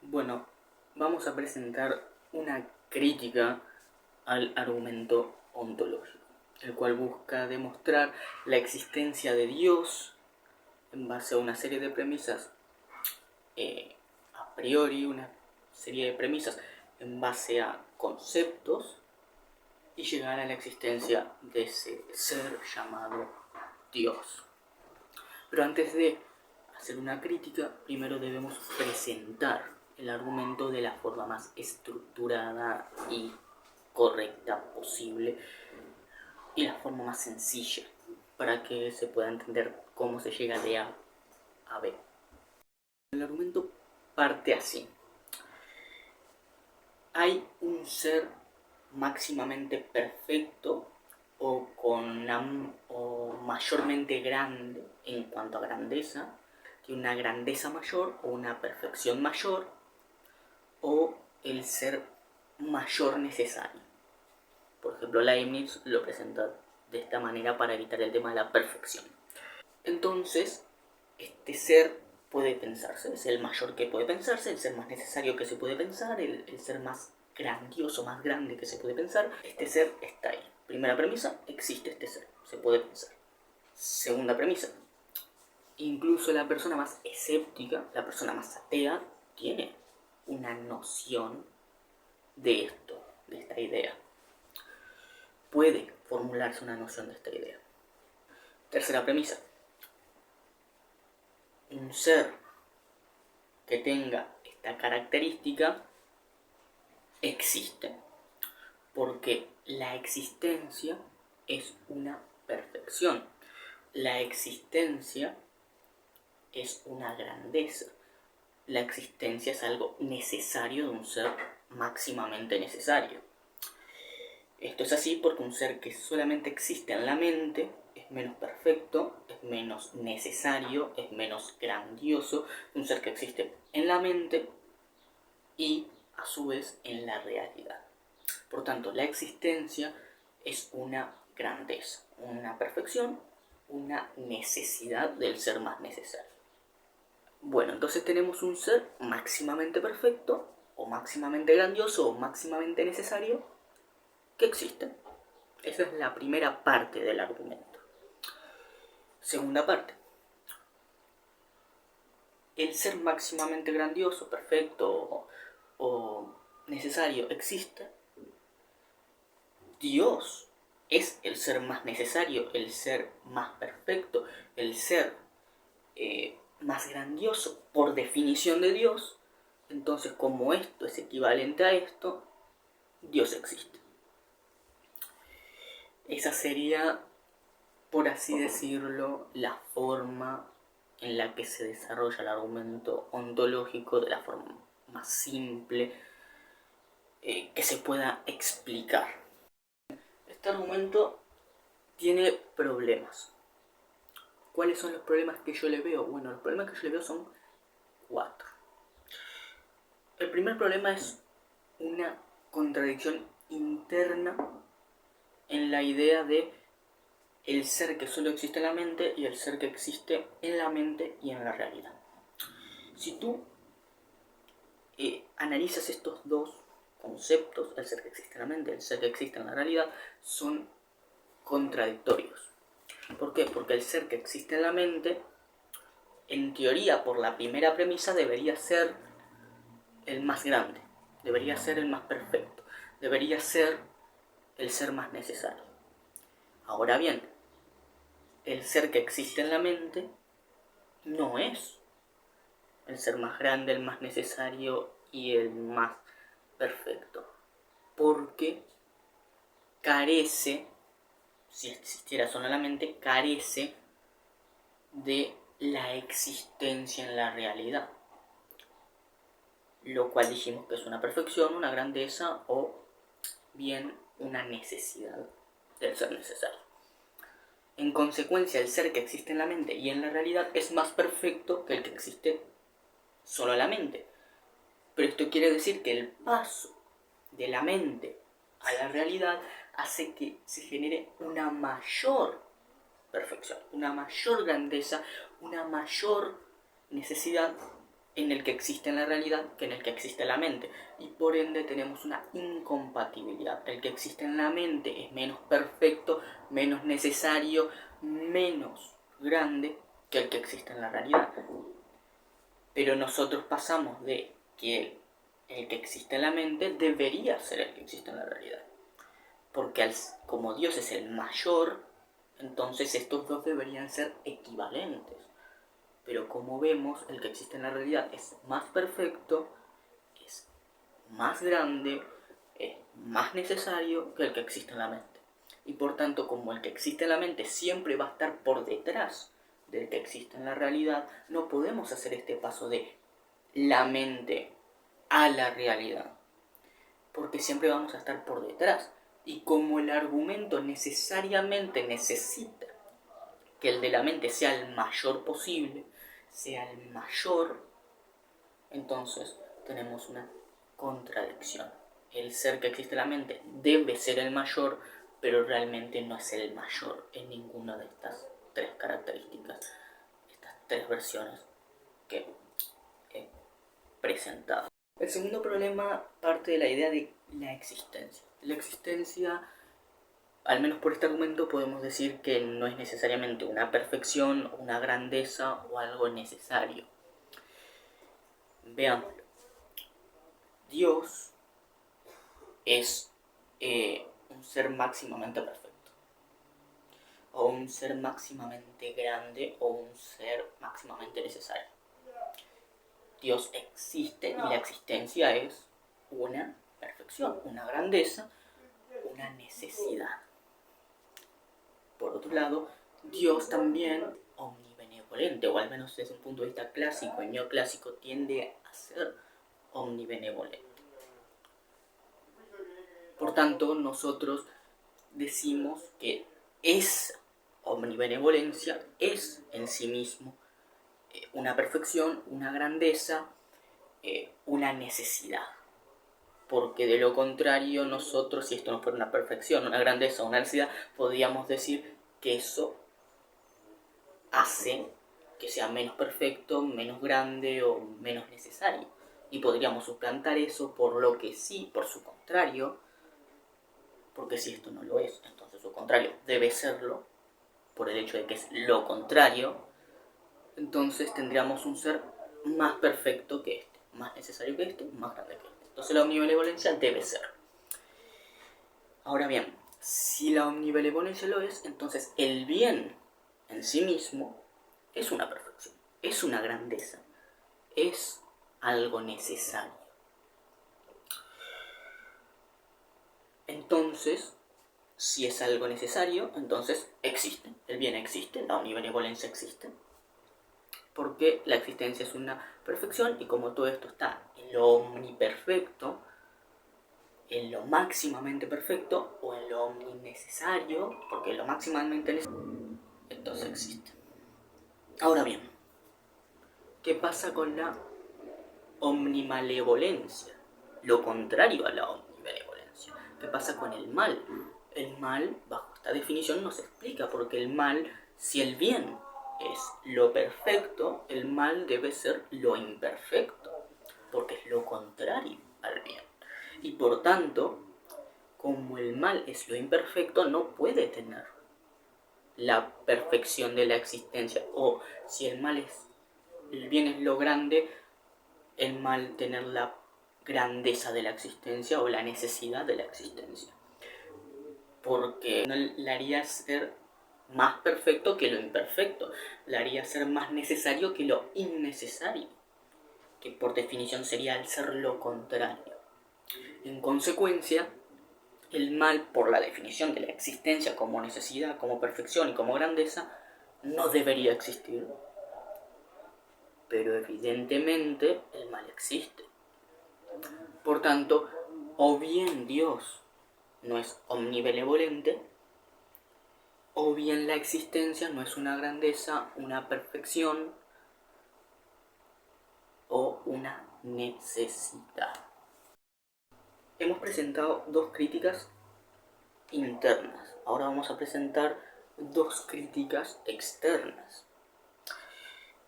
Bueno, vamos a presentar una crítica al argumento ontológico, el cual busca demostrar la existencia de Dios en base a una serie de premisas a priori, una serie de premisas en base a conceptos, y llegar a la existencia de ese ser llamado Dios. Pero antes de hacer una crítica, primero debemos presentar el argumento de la forma más estructurada y correcta posible y la forma más sencilla para que se pueda entender cómo se llega de A a B. El argumento parte así. Hay un ser máximamente perfecto o mayormente grande en cuanto a grandeza, que una grandeza mayor o una perfección mayor, o el ser mayor necesario. Por ejemplo, Leibniz lo presenta de esta manera para evitar el tema de la perfección. Entonces, este ser puede pensarse, es el mayor que puede pensarse, el ser más necesario que se puede pensar, el ser más grandioso, más grande que se puede pensar. Este ser está ahí. Primera premisa, existe este ser, se puede pensar. Segunda premisa, incluso la persona más escéptica, la persona más atea, tiene una noción de esto, de esta idea. Puede formularse una noción de esta idea. Tercera premisa, un ser que tenga esta característica existe, porque la existencia es una perfección. La existencia es una grandeza. La existencia es algo necesario de un ser máximamente necesario. Esto es así porque un ser que solamente existe en la mente es menos perfecto, es menos necesario, es menos grandioso que un ser que existe en la mente y a su vez en la realidad. Por tanto, la existencia es una grandeza, una perfección, una necesidad del ser más necesario. Bueno, entonces tenemos un ser máximamente perfecto, o máximamente grandioso, o máximamente necesario, que existe. Esa es la primera parte del argumento. Segunda parte. El ser máximamente grandioso, perfecto o necesario existe. Dios es el ser más necesario, el ser más perfecto, el ser más grandioso por definición de Dios. Entonces, como esto es equivalente a esto, Dios existe. Esa sería, por así decirlo, la forma en la que se desarrolla el argumento ontológico de la forma más simple que se pueda explicar. Este argumento tiene problemas. ¿Cuáles son los problemas que yo le veo? Bueno, los problemas que yo le veo son 4. El primer problema es una contradicción interna en la idea de el ser que solo existe en la mente y el ser que existe en la mente y en la realidad. Si tú analizas estos dos conceptos, el ser que existe en la mente y el ser que existe en la realidad, son contradictorios. ¿Por qué? Porque el ser que existe en la mente, en teoría, por la primera premisa, debería ser el más grande, debería ser el más perfecto, debería ser el ser más necesario. Ahora bien, el ser que existe en la mente no es el ser más grande, el más necesario y el más perfecto, porque carece, si existiera solo en la mente, carece de la existencia en la realidad, lo cual dijimos que es una perfección, una grandeza o bien una necesidad del ser necesario. En consecuencia, el ser que existe en la mente y en la realidad es más perfecto que el que existe solo en la mente. Pero esto quiere decir que el paso de la mente a la realidad hace que se genere una mayor perfección, una mayor grandeza, una mayor necesidad en el que existe en la realidad que en el que existe en la mente. Y por ende tenemos una incompatibilidad. El que existe en la mente es menos perfecto, menos necesario, menos grande que el que existe en la realidad. Pero nosotros pasamos de que el que existe en la mente debería ser el que existe en la realidad. Porque como Dios es el mayor, entonces estos dos deberían ser equivalentes. Pero como vemos, el que existe en la realidad es más perfecto, es más grande, es más necesario que el que existe en la mente. Y por tanto, como el que existe en la mente siempre va a estar por detrás del que existe en la realidad, no podemos hacer este paso de la mente a la realidad. Porque siempre vamos a estar por detrás. Y como el argumento necesariamente necesita que el de la mente sea el mayor posible, sea el mayor, entonces tenemos una contradicción. El ser que existe en la mente debe ser el mayor, pero realmente no es el mayor en ninguna de estas tres características, estas tres versiones que he presentado. El segundo problema parte de la idea de la existencia. La existencia, al menos por este argumento, podemos decir que no es necesariamente una perfección, una grandeza o algo necesario. Veámoslo. Dios es un ser máximamente perfecto, o un ser máximamente grande, o un ser máximamente necesario. Dios existe y la existencia es una perfección, una grandeza, una necesidad. Por otro lado, Dios también omnibenevolente, o al menos desde un punto de vista clásico y neoclásico, tiende a ser omnibenevolente. Por tanto, nosotros decimos que esa omnibenevolencia es en sí mismo una perfección, una grandeza, una necesidad. Porque de lo contrario, nosotros, si esto no fuera una perfección, una grandeza o una necesidad, podríamos decir que eso hace que sea menos perfecto, menos grande o menos necesario. Y podríamos suplantar eso por lo que sí, por su contrario, porque si esto no lo es, entonces su contrario debe serlo, por el hecho de que es lo contrario, entonces tendríamos un ser más perfecto que este, más necesario que este, más grande que este. Entonces la omnibenevolencia debe ser. Ahora bien, si la omnibenevolencia lo es, entonces el bien en sí mismo es una perfección, es una grandeza, es algo necesario. Entonces, si es algo necesario, entonces existe, el bien existe, la omnibenevolencia existe, porque la existencia es una perfección y como todo esto está en lo omniperfecto, en lo máximamente perfecto o en lo omninecesario, porque lo máximamente necesario, entonces existe. Ahora bien, ¿qué pasa con la omnimalevolencia? Lo contrario a la omnibenevolencia. ¿Qué pasa con el mal? El mal, bajo esta definición, no se explica, porque el mal, si el bien es lo perfecto, el mal debe ser lo imperfecto, porque es lo contrario al bien. Y por tanto, como el mal es lo imperfecto, no puede tener la perfección de la existencia. O si el bien es lo grande, el mal tener la grandeza de la existencia o la necesidad de la existencia. Porque no le haría ser más perfecto que lo imperfecto, le haría ser más necesario que lo innecesario, que por definición sería el ser lo contrario. En consecuencia, el mal, por la definición de la existencia como necesidad, como perfección y como grandeza, no debería existir. Pero evidentemente el mal existe. Por tanto, o bien Dios no es omnibenevolente, o bien la existencia no es una grandeza, una perfección o una necesidad. Hemos presentado dos críticas internas. Ahora vamos a presentar dos críticas externas.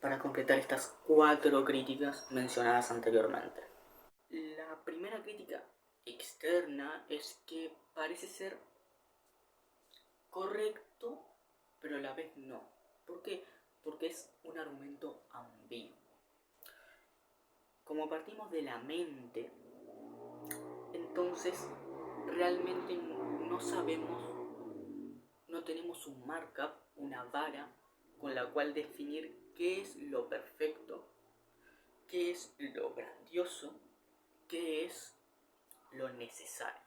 para completar estas 4 críticas mencionadas anteriormente. La primera crítica externa es que parece ser correcto, pero a la vez no. ¿Por qué? Porque es un argumento ambiguo. Como partimos de la mente, entonces realmente no sabemos, no tenemos un markup, una vara con la cual definir qué es lo perfecto, qué es lo grandioso, qué es lo necesario.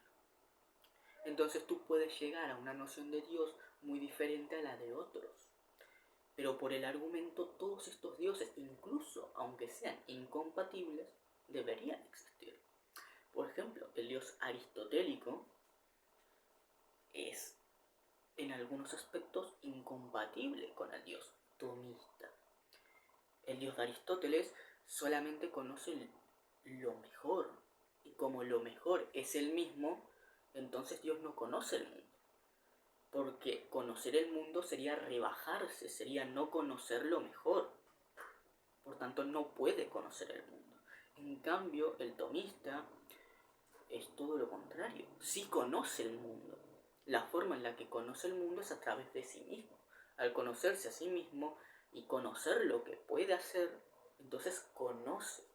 Entonces tú puedes llegar a una noción de Dios muy diferente a la de otros. Pero por el argumento, todos estos dioses, incluso aunque sean incompatibles, deberían existir. Por ejemplo, el dios aristotélico es en algunos aspectos incompatible con el dios tomista. El dios de Aristóteles solamente conoce lo mejor, y como lo mejor es el mismo, entonces Dios no conoce el mundo. Porque conocer el mundo sería rebajarse, sería no conocer lo mejor. Por tanto, no puede conocer el mundo. En cambio, el tomista es todo lo contrario. Sí conoce el mundo. La forma en la que conoce el mundo es a través de sí mismo. Al conocerse a sí mismo y conocer lo que puede hacer, entonces conoce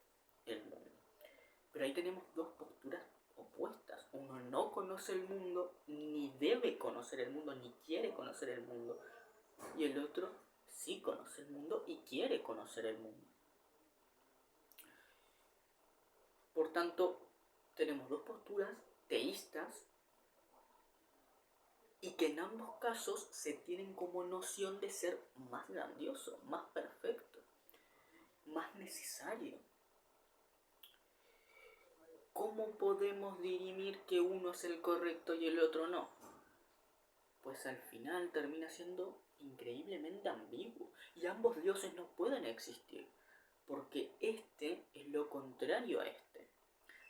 el mundo. Pero ahí tenemos dos posturas opuestas. Uno no conoce el mundo, ni debe conocer el mundo, ni quiere conocer el mundo. Y el otro sí conoce el mundo y quiere conocer el mundo. Por tanto, tenemos dos posturas teístas y que en ambos casos se tienen como noción de ser más grandioso, más perfecto, más necesario. ¿Cómo podemos dirimir que uno es el correcto y el otro no? Pues al final termina siendo increíblemente ambiguo y ambos dioses no pueden existir, porque este es lo contrario a este.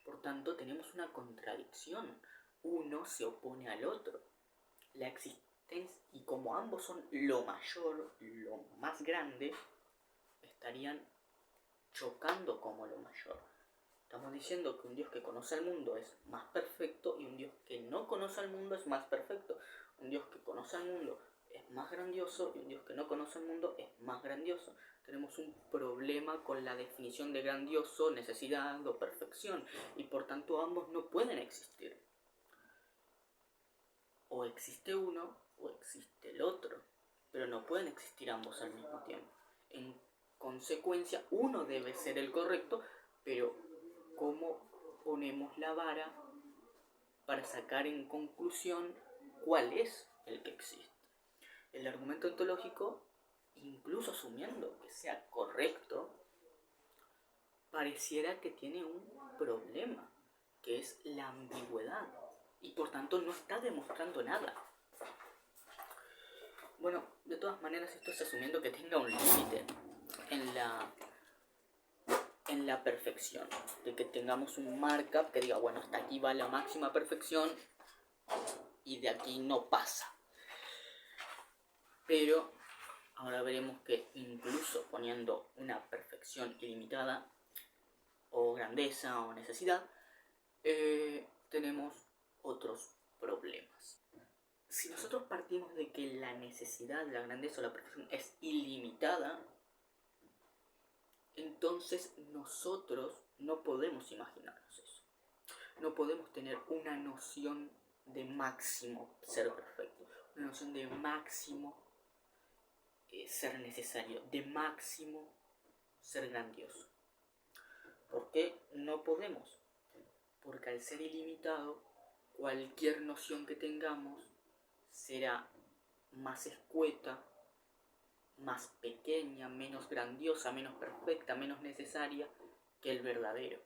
Por tanto, tenemos una contradicción. Uno se opone al otro. La existencia, y como ambos son lo mayor, lo más grande, estarían chocando como lo mayor. Estamos diciendo que un Dios que conoce al mundo es más perfecto y un Dios que no conoce al mundo es más perfecto. Un Dios que conoce al mundo es más grandioso y un Dios que no conoce al mundo es más grandioso. Tenemos un problema con la definición de grandioso, necesidad o perfección y por tanto ambos no pueden existir. O existe uno o existe el otro, pero no pueden existir ambos al mismo tiempo. En consecuencia, uno debe ser el correcto, pero ¿cómo ponemos la vara para sacar en conclusión cuál es el que existe? El argumento ontológico, incluso asumiendo que sea correcto, pareciera que tiene un problema, que es la ambigüedad, y por tanto no está demostrando nada. Bueno, de todas maneras esto es asumiendo que tenga un límite en la perfección, de que tengamos un markup que diga, bueno, hasta aquí va la máxima perfección y de aquí no pasa. Pero ahora veremos que incluso poniendo una perfección ilimitada o grandeza o necesidad, tenemos otros problemas. Si nosotros partimos de que la necesidad, la grandeza o la perfección es ilimitada, entonces nosotros no podemos imaginarnos eso. No podemos tener una noción de máximo ser perfecto, una noción de máximo ser necesario, de máximo ser grandioso. ¿Por qué no podemos? Porque al ser ilimitado, cualquier noción que tengamos será más escueta, más pequeña, menos grandiosa, menos perfecta, menos necesaria que el verdadero.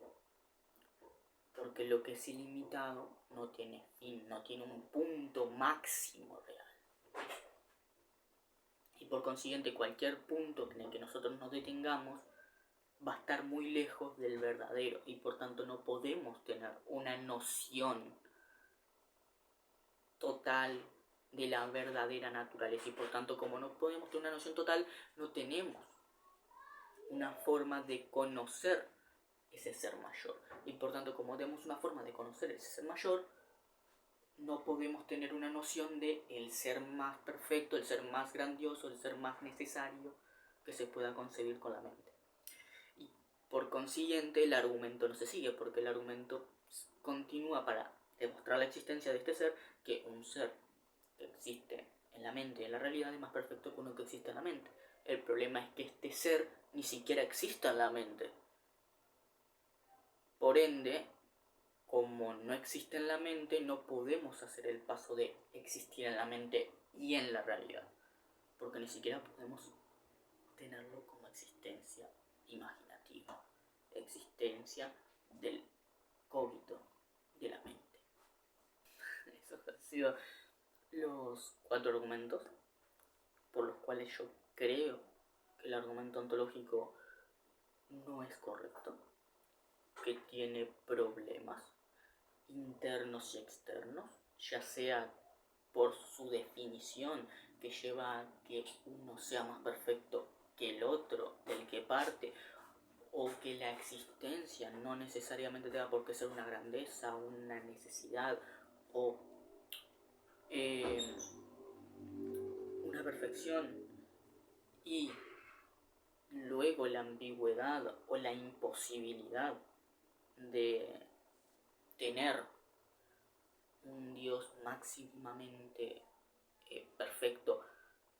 Porque lo que es ilimitado no tiene fin, no tiene un punto máximo real. Y por consiguiente cualquier punto en el que nosotros nos detengamos va a estar muy lejos del verdadero y por tanto no podemos tener una noción total de la verdadera naturaleza y por tanto como no podemos tener una noción total no tenemos una forma de conocer ese ser mayor. Y por tanto, como tenemos una forma de conocer ese ser mayor, no podemos tener una noción de el ser más perfecto, el ser más grandioso, el ser más necesario que se pueda concebir con la mente. Y por consiguiente el argumento no se sigue, porque el argumento continúa para demostrar la existencia de este ser, que un ser que existe en la mente y en la realidad es más perfecto que uno que existe en la mente. El problema es que este ser ni siquiera existe en la mente. Por ende, como no existe en la mente, no podemos hacer el paso de existir en la mente y en la realidad, porque ni siquiera podemos tenerlo como existencia imaginativa, existencia del cogito de la mente. Esos han sido los 4 argumentos por los cuales yo creo que el argumento ontológico no es correcto, que tiene problemas internos y externos, ya sea por su definición que lleva a que uno sea más perfecto que el otro del que parte, o que la existencia no necesariamente tenga por qué ser una grandeza, una necesidad o una perfección, y luego la ambigüedad o la imposibilidad de tener un Dios máximamente perfecto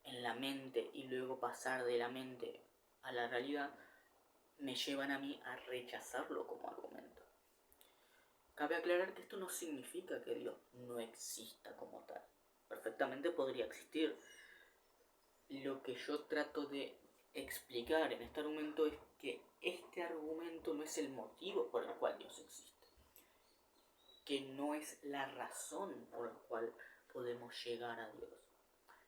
en la mente y luego pasar de la mente a la realidad, me llevan a mí a rechazarlo como argumento. Cabe aclarar que esto no significa que Dios no exista como tal. Perfectamente podría existir. Lo que yo trato de explicar en este argumento es que este argumento no es el motivo por el cual Dios existe, que no es la razón por la cual podemos llegar a Dios.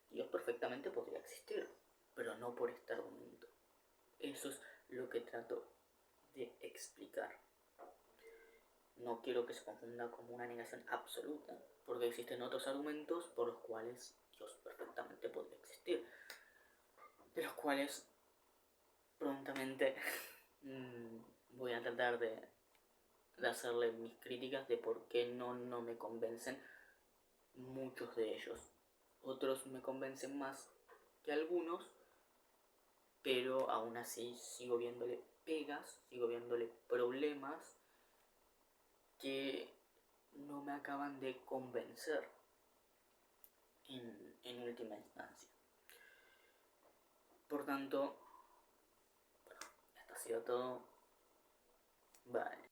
Dios perfectamente podría existir, pero no por este argumento. Eso es lo que trato de explicar. No quiero que se confunda como una negación absoluta, porque existen otros argumentos por los cuales Dios perfectamente podría existir, de los cuales prontamente voy a tratar de hacerle mis críticas de por qué no me convencen muchos de ellos. Otros me convencen más que algunos, pero aún así sigo viéndole pegas, sigo viéndole problemas que no me acaban de convencer en última instancia. Por tanto, bueno, esto ha sido todo. Bye.